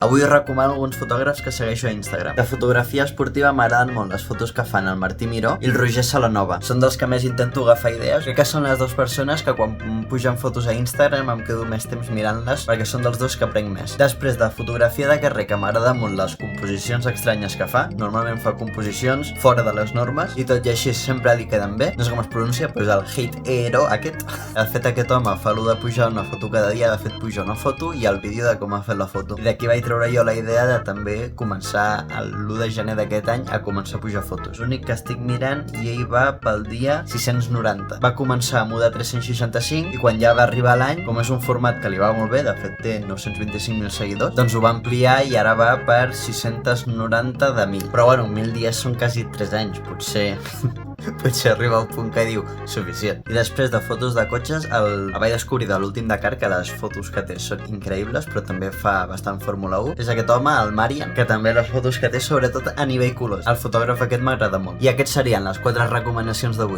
Avui us recomano alguns fotògrafs que segueixo a Instagram. De fotografia esportiva m'agraden molt les fotos que fan el Martí Miró i el Roger Salanova. Són dels que més intento agafar idees. Crec que són les dues persones que quan pugen fotos a Instagram em quedo més temps mirant-les perquè són dels dos que aprenc més. Després de fotografia de carrer, que m'agrada molt les composicions estranyes que fa. Normalment fa composicions fora de les normes i tot i així sempre li queden bé. No sé com es pronuncia, però és el Hate-Ero aquest. El fet aquest home fa l'1 de pujar una foto cada dia, de fet puja una foto i el vídeo de com ha fet la foto. I d'aquí vaig treure jo la idea de també començar l'1 de gener d'aquest any a començar a pujar fotos. L'únic que estic mirant i ell va pel dia 690. Va començar amb 1 de 365 i quan ja va arribar l'any, com és un format que li va molt bé, de fet té 925.000 seguidors, doncs ho va ampliar i ara va per 690 de 1.000. Però bueno, 1.000 dies són quasi 3 anys, potser arriba al punt que diu suficient. I després de fotos de cotxes, el vaig descobrir de l'últim Dakar, que les fotos que té són increïbles, però també fa bastant Fórmula 1. És aquest home, el Marian, que també les fotos que té, sobretot a nivell colors. El fotògraf aquest m'agrada molt. I aquests serien les 4 recomanacions d'avui.